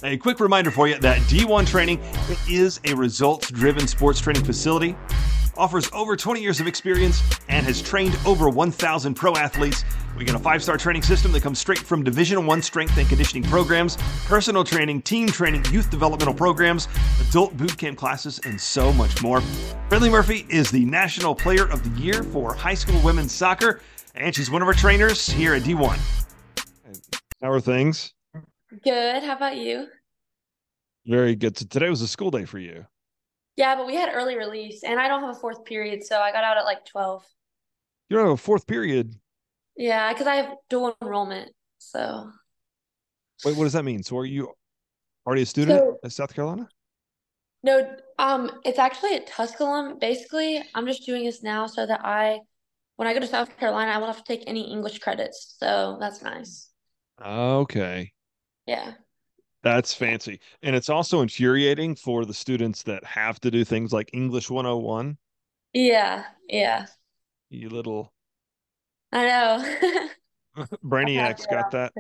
A quick reminder for you that D1 Training is a results-driven sports training facility, offers over 20 years of experience, and has trained over 1,000 pro athletes. We got a 5-star training system that comes straight from Division I strength and conditioning programs, personal training, team training, youth developmental programs, adult boot camp classes, and so much more. Brinley Murphy is the National Player of the Year for high school women's soccer, and she's one of our trainers here at D1. How are things? Good. How about you? Very good. So today was a school day for you. Yeah, but we had early release, and I don't have a fourth period, so I got out at like 12. You don't have a fourth period. Yeah, because I have dual enrollment. So, Wait, what does that mean? So are you already a student so at South Carolina? no, it's actually at Tusculum. Basically, I'm just doing this now so that when I go to South Carolina, I won't have to take any English credits. So that's nice. Okay. Yeah. That's Yeah. fancy. And it's also infuriating for the students that have to do things like English 101. Yeah. Yeah. You little I know. I've had brainiacs got that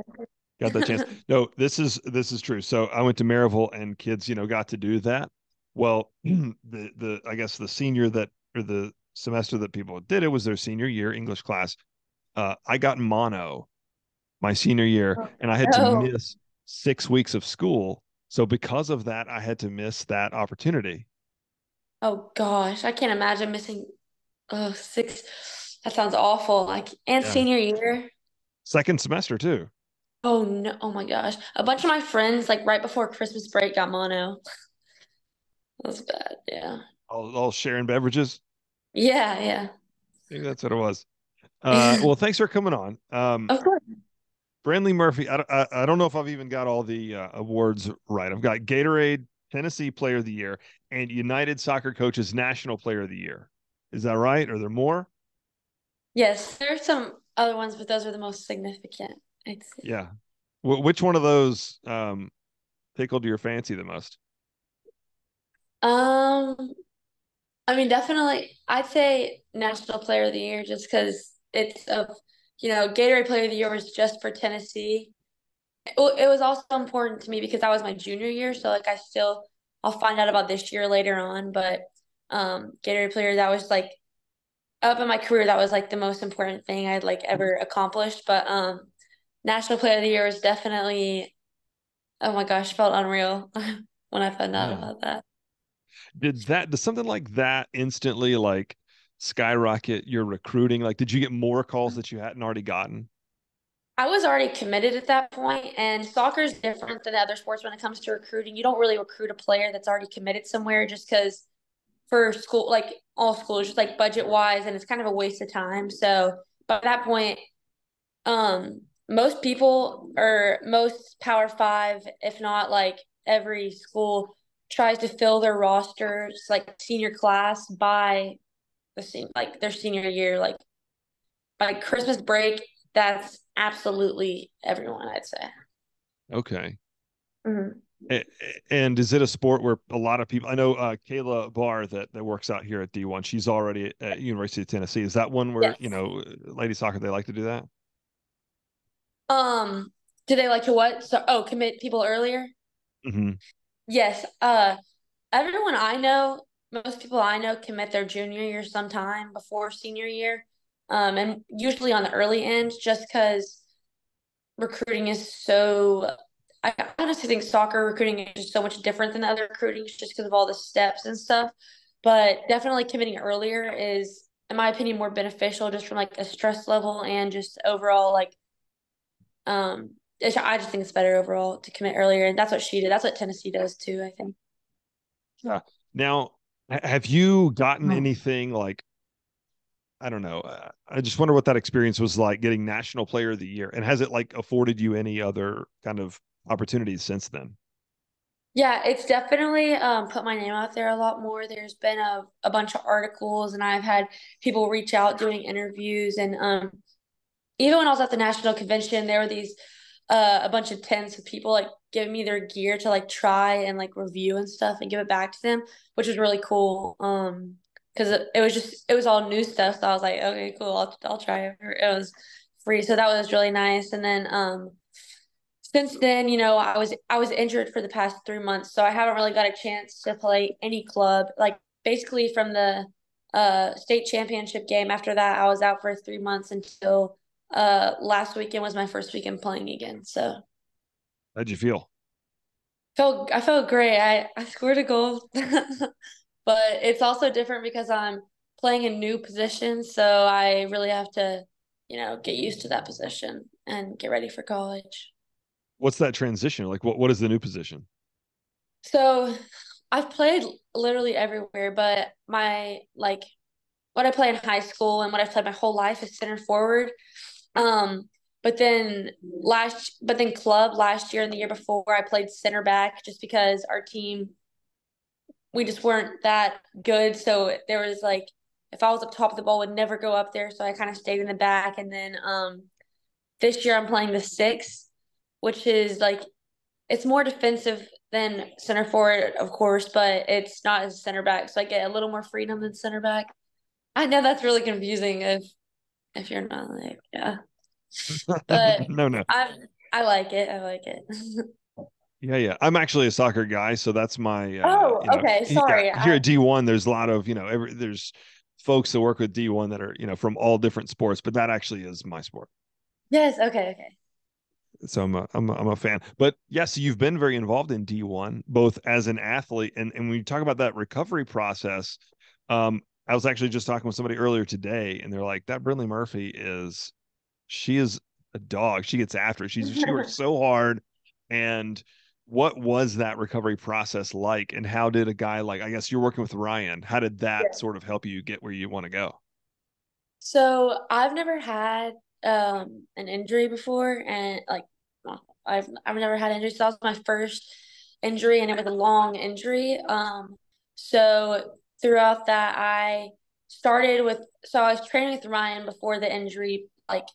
chance. that. No, this is true. So I went to Maryville and kids, got to do that. Well, the I guess the senior that or the semester that people did it was their senior year English class. I got mono my senior year, and I had to Oh. miss 6 weeks of school. So because of that, I had to miss that opportunity. Oh gosh, I can't imagine missing six. That sounds awful. Like, and Yeah. senior year. Second semester too. Oh no, oh my gosh. A bunch of my friends, like right before Christmas break, got mono. That was bad. Yeah. All sharing beverages. Yeah, yeah. Maybe that's what it was. Well, thanks for coming on. Of course. Brinley Murphy. I don't know if I've even got all the awards right. I've got Gatorade Tennessee Player of the Year and United Soccer Coaches National Player of the Year. Is that right? Are there more? Yes, there's some other ones, but those are the most significant, I'd say. Yeah. Which one of those tickled your fancy the most? Um, I mean, definitely, I'd say National Player of the Year just because Gatorade Player of the Year was just for Tennessee. Well, it was also important to me because that was my junior year, so like I'll find out about this year later on, but Gatorade Player, that was like up in my career, that was like the most important thing I'd like ever accomplished. But National Player of the Year was definitely, oh my gosh, felt unreal when I found out Yeah. about that. Does something like that instantly like skyrocket your recruiting? Like, did you get more calls that you hadn't already gotten? I was already committed at that point, and soccer is different than other sports when it comes to recruiting. You don't really recruit a player that's already committed somewhere just because for school, like all schools, just like budget wise, and it's kind of a waste of time. So by that point, most people or most Power Five, if not like every school, tries to fill their rosters like senior class by like their senior year, like by Christmas break. That's absolutely everyone, I'd say. Okay. Mhm. And is it a sport where a lot of people? I know Kayla Barr that works out here at D1. She's already at University of Tennessee. Is that one where Yes. lady soccer they like to do that? Um, do they like to what? So, commit people earlier? Hmm. Yes. Everyone I know, most people I know commit their junior year sometime before senior year. And usually on the early end, just because recruiting is so, I honestly think soccer recruiting is just so much different than the other recruiting just because of all the steps and stuff. But definitely committing earlier is, in my opinion, more beneficial just from like a stress level and just overall like I just think it's better overall to commit earlier, and that's what she did. That's what Tennessee does too, I think. Yeah. Now, have you gotten anything like I don't know? I just wonder what that experience was like getting National Player of the Year, and has it like afforded you any other kind of opportunities since then? Yeah, it's definitely put my name out there a lot more. There's been a bunch of articles, and I've had people reach out doing interviews, and even when I was at the national convention, there were these a bunch of tents of people like giving me their gear to like try and like review and stuff and give it back to them, which was really cool. Because it was all new stuff, so I was like, okay, cool, I'll try it. It was free, so that was really nice. And then since then, I was injured for the past 3 months, so I haven't really got a chance to play any club. Like basically from the state championship game. After that, I was out for 3 months until last weekend was my first weekend playing again. So How'd you feel? I felt great. I scored a goal, but it's also different because I'm playing a new position, so I really have to, get used to that position and get ready for college. What's that transition? Like what is the new position? So I've played literally everywhere, but my like what I play in high school and what I've played my whole life is center forward. Um, but then club last year and the year before I played center back just because our team we just weren't that good. So there was like if I was up top of the ball would never go up there. So I kind of stayed in the back. And then this year I'm playing the six, which is like it's more defensive than center forward, of course, but it's not as center back. So I get a little more freedom than center back. I know that's really confusing if you're not like yeah. But No, no. I like it. I like it. Yeah, yeah. I'm actually a soccer guy, so that's my Oh, okay. yeah, Sorry. here at D1 there's a lot of, there's folks that work with D1 that are, from all different sports, but that actually is my sport. Yes, okay, okay. So I'm a fan. But yes, you've been very involved in D1 both as an athlete and when you talk about that recovery process, I was actually just talking with somebody earlier today and they're like that Brinley Murphy she is a dog. She gets after it. She works so hard. And what was that recovery process like? And how did a guy like, I guess you're working with Ryan, how did that Yeah. sort of help you get where you want to go? So I've never had an injury before and like well, I've never had injury. So that was my first injury and it was a long injury. So throughout that I was training with Ryan before the injury, like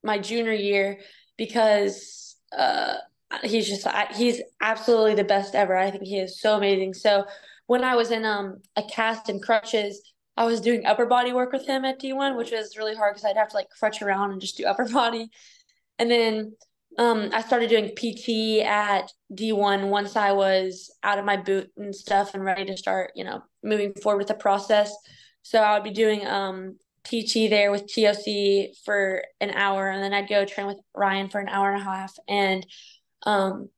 my junior year because he's absolutely the best ever. I think he is so amazing. So when I was in a cast and crutches, I was doing upper body work with him at D1, which was really hard because I'd have to like crutch around and just do upper body. And then I started doing PT at D1 once I was out of my boot and stuff and ready to start, moving forward with the process. So I would be doing PT there with TOC for an hour, and then I'd go train with Ryan for an hour and a half. And um,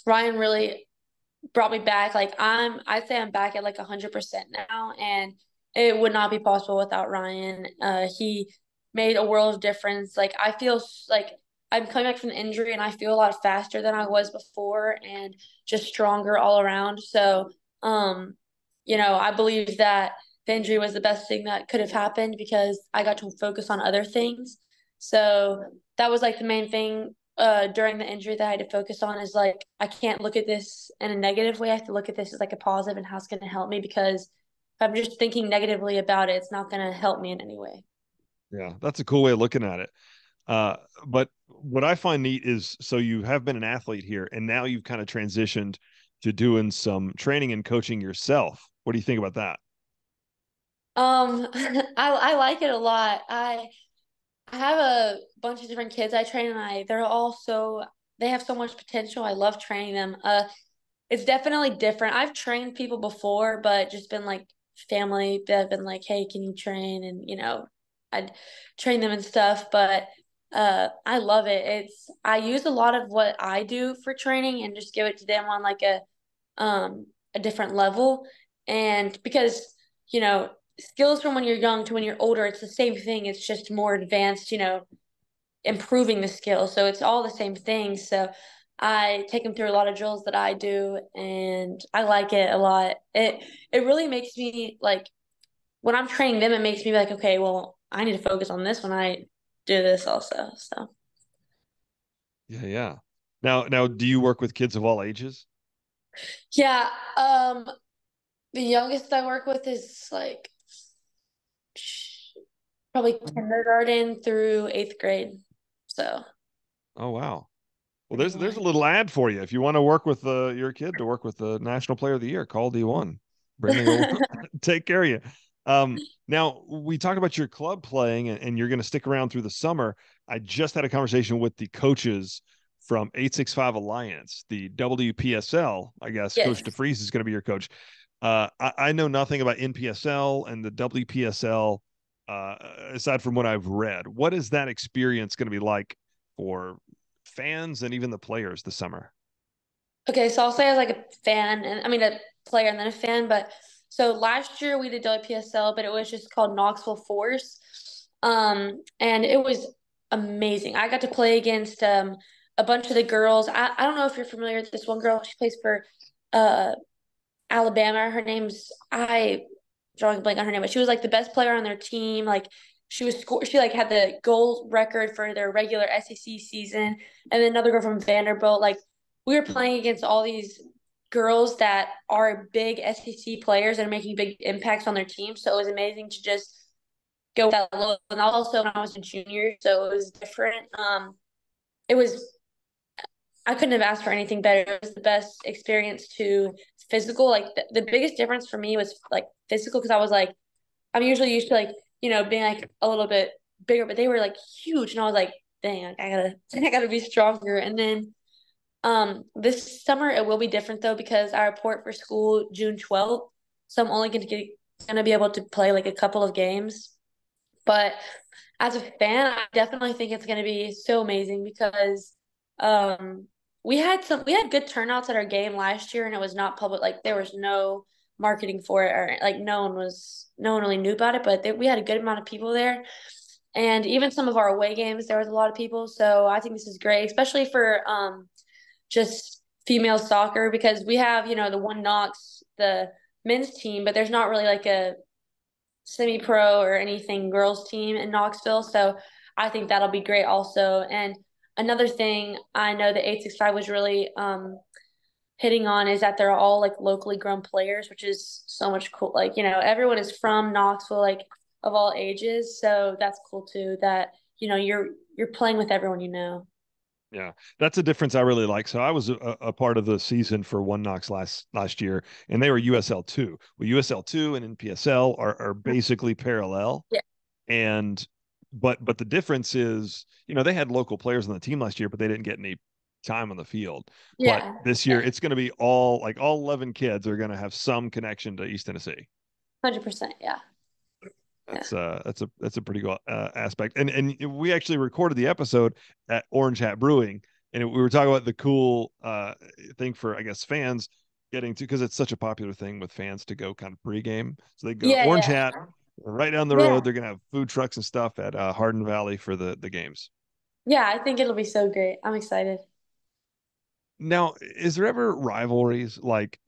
Ryan really brought me back. Like I'd say I'm back at like 100% now, and it would not be possible without Ryan. He made a world of difference. Like I feel like I'm coming back from the injury, and I feel a lot faster than I was before, and just stronger all around. So, I believe that the injury was the best thing that could have happened because I got to focus on other things. So that was like the main thing during the injury that I had to focus on is like I can't look at this in a negative way. I have to look at this as like a positive and how it's going to help me because if I'm just thinking negatively about it, it's not going to help me in any way. Yeah, that's a cool way of looking at it. Uh, but what I find neat is so you have been an athlete here and now you've kind of transitioned to doing some training and coaching yourself. What do you think about that? I like it a lot. I have a bunch of different kids I train and they have so much potential. I love training them. It's definitely different. I've trained people before, but just been like family that have been like, "Hey, can you train?" And I'd train them and stuff. But I love it. I use a lot of what I do for training and just give it to them on like a different level. And because skills from when you're young to when you're older, it's the same thing. It's just more advanced. Improving the skill. So it's all the same thing. So I take them through a lot of drills that I do and I like it a lot. It really makes me like when I'm training them, it makes me like, okay, well, I need to focus on this when I do this also. So Yeah, yeah. Now, do you work with kids of all ages? yeah, the youngest I work with is like probably kindergarten through 8th grade. So Oh, wow. Well, pretty there's a young. little ad for you. If you want to work with your kid to work with the National Player of the Year, call D1. Brandley will take care of you. Now we talk about your club playing and you're going to stick around through the summer. I just had a conversation with the coaches from 865 Alliance, the WPSL. I guess Coach Yes. DeFries is going to be your coach. I know nothing about NPSL and the WPSL aside from what I've read. What is that experience going to be like for fans and even the players this summer? Okay, so I'll say as like a fan, and I mean a player and then a fan. But so last year we did WPSL, but it was just called Knoxville Force, and it was amazing. I got to play against a bunch of the girls. I don't know if you're familiar with this one girl. She plays for uh Alabama. Her name's I drawing a blank on her name, but she was like the best player on their team. Like she like had the goal record for their regular SEC season, and then another girl from Vanderbilt. Like we were playing against all these girls that are big SEC players and are making big impacts on their team. So it was amazing to just go with that low. And also when I was a junior, so it was different. It was I couldn't have asked for anything better. It was the best experience to physical. Like the biggest difference for me was like physical because I was like, I'm usually used to like, being like a little bit bigger, but they were like huge. And I was like, dang, like, I gotta be stronger. And then this summer it will be different though because I report for school June 12th. So I'm only gonna be able to play like a couple of games. But as a fan, I definitely think it's gonna be so amazing because um we had good turnouts at our game last year and it was not public, like there was no marketing for it, or like no one really knew about it, but we had a good amount of people there. And even some of our away games there was a lot of people. So I think this is great, especially for just female soccer because we have, the one Knox, the men's team, but there's not really like a semi-pro or anything girls team in Knoxville. So I think that'll be great also. And another thing I know that 865 was really hitting on is that they're all like locally grown players, which is so much cool. Like, everyone is from Knoxville, like of all ages. So that's cool too that, you're playing with everyone you know. Yeah, that's a difference I really like. So I was a part of the season for One Knox last year, and they were USL two. Well, USL two and NPSL are basically parallel, Yeah. and but the difference is, they had local players on the team last year, but they didn't get any time on the field. But Yeah. this year, it's going to be all 11 kids are going to have some connection to East Tennessee. 100%. Yeah. Yeah. That's a pretty cool aspect. And we actually recorded the episode at Orange Hat Brewing, and we were talking about the cool thing for, I guess, fans getting to, because it's such a popular thing with fans to go kind of pregame. So they go to Yeah. Orange Yeah. Hat right down the Yeah. road. They're gonna have food trucks and stuff at Hardin Valley for the games. Yeah. I think it'll be so great. I'm excited. Now, is there ever rivalries like?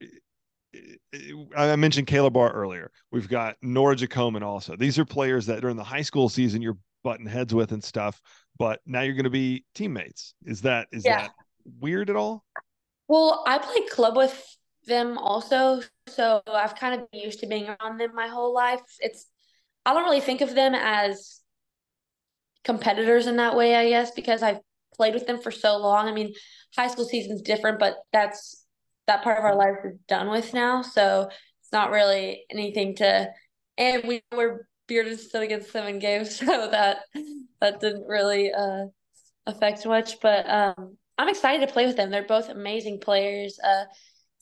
I mentioned Caleb Barr earlier. We've got Nora Jacoman also. These are players that during the high school season you're butting heads with and stuff, but now you're going to be teammates. Is that Yeah. weird at all? Well, I played club with them also, so I've kind of been used to being around them my whole life. I don't really think of them as competitors in that way, I guess, because I've played with them for so long. I mean, high school season's different, but that part of our life is done with now, so it's not really anything to. And we were bearded still against 7 games, so that didn't really affect much. But I'm excited to play with them. They're both amazing players.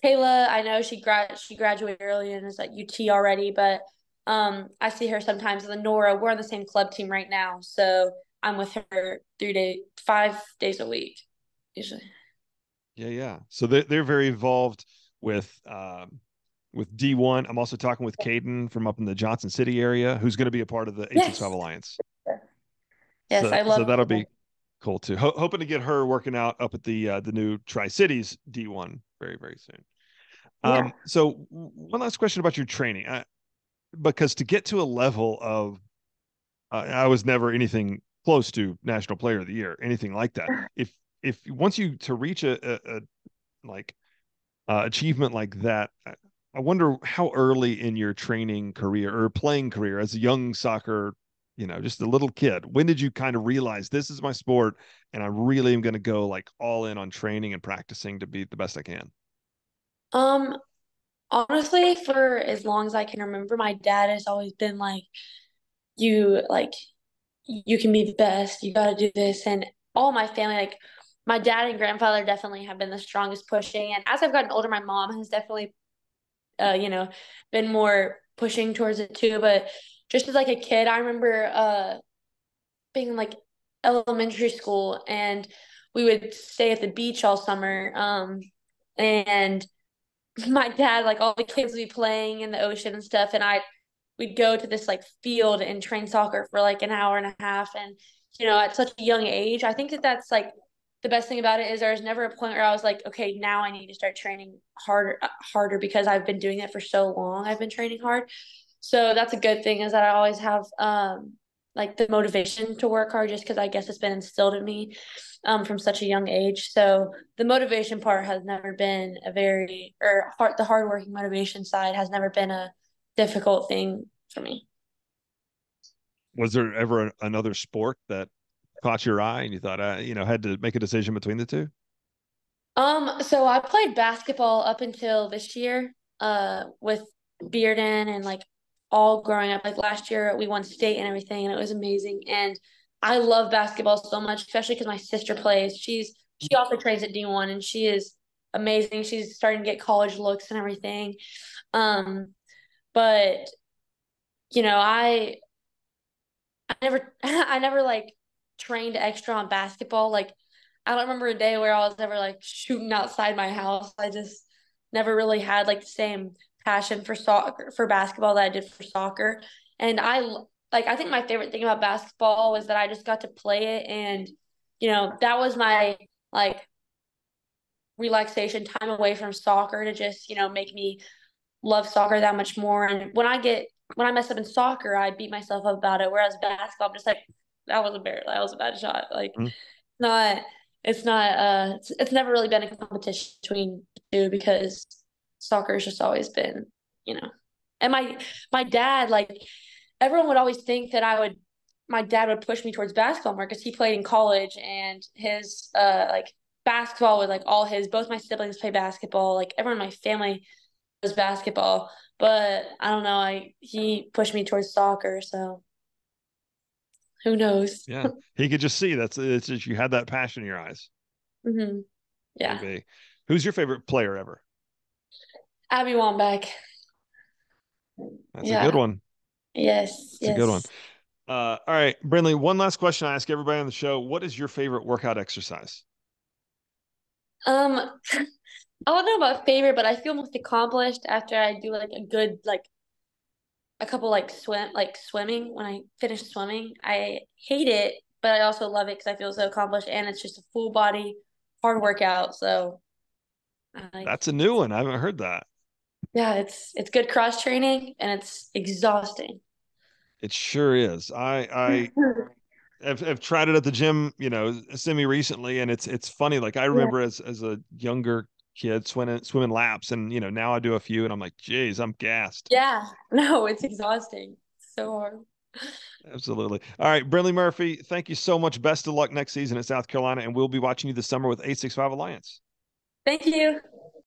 Kayla, I know she graduated early and is at UT already, but I see her sometimes. And then Nora, we're on the same club team right now, so I'm with her 5 days a week usually. Yeah, yeah. So they're very involved with D1. I'm also talking with Caden from up in the Johnson City area, who's going to be a part of the 865 Yes, Alliance. yes, So I so love. that'll be cool too. Hoping to get her working out up at the new Tri Cities D1 very very soon. Yeah, So one last question about your training, because to get to a level of, I was never anything close to National Player of the Year, anything like that. If once you to reach a like achievement like that, I wonder how early in your training career or playing career as a young soccer, just a little kid, when did you kind of realize this is my sport and I really am going to go like all in on training and practicing to be the best I can? um, honestly, for as long as I can remember, my dad has always been like you can be the best. You got to do this, and all my family, like my dad and grandfather definitely have been the strongest pushing. And as I've gotten older, my mom has definitely, you know, been more pushing towards it too. But just as like a kid, I remember being in like elementary school and we would stay at the beach all summer. And my dad, like all the kids would be playing in the ocean and stuff, and we'd go to this like field and train soccer for like an hour and a half. And at such a young age, I think that that's like the best thing about it is there was never a point where I was like, okay, now I need to start training harder because I've been doing it for so long. I've been training hard, so that's a good thing is that I always have like the motivation to work hard just because I guess it's been instilled in me from such a young age. So the motivation part has never been a very, or the hardworking motivation side has never been a difficult thing for me. Was there ever another sport that caught your eye and you thought, had to make a decision between the two? So I played basketball up until this year, with Bearden and like all growing up. Like last year we won state and everything, and it was amazing. And I love basketball so much, especially because my sister plays. She also trains at D1 and she is amazing. She's starting to get college looks and everything. Um, but I never I never like trained extra on basketball. Like I don't remember a day where I was ever like shooting outside my house. I just never really had like the same passion for basketball that I did for soccer. And I think my favorite thing about basketball was that I just got to play it, and that was my like relaxation time away from soccer to just, make me love soccer that much more. And when I mess up in soccer, I beat myself up about it. Whereas basketball, I'm just like, that was a bad shot. Like not it's not it's never really been a competition between the two because soccer has just always been, you know. And my dad, like everyone would always think that my dad would push me towards basketball more because he played in college and his like basketball was like all his both my siblings play basketball, like everyone in my family was basketball, but I don't know. He pushed me towards soccer, so who knows? Yeah, he could just see it's just you had that passion in your eyes. hmm Yeah, Maybe. Who's your favorite player ever? Abby Wambach. That's a good Yeah. one. Yes. That's a good one. Yes. All right, Brinley, one last question I ask everybody on the show. What is your favorite workout exercise? Um, I don't know about favorite, but I feel most accomplished after I do like a good like a couple like swimming. When I finish swimming, I hate it, but I also love it because I feel so accomplished, and it's just a full body hard workout. So I like That's a new one. I haven't heard that. yeah, it's good cross training and it's exhausting. It sure is. I have tried it at the gym, semi recently, and it's funny. Like I Yeah. remember as a younger kid swimming laps, and now I do a few, and I'm like, geez, I'm gassed. Yeah. No, it's exhausting. It's so hard. Absolutely. All right, Brinley Murphy, thank you so much. Best of luck next season at South Carolina, and we'll be watching you this summer with 865 Alliance. Thank you.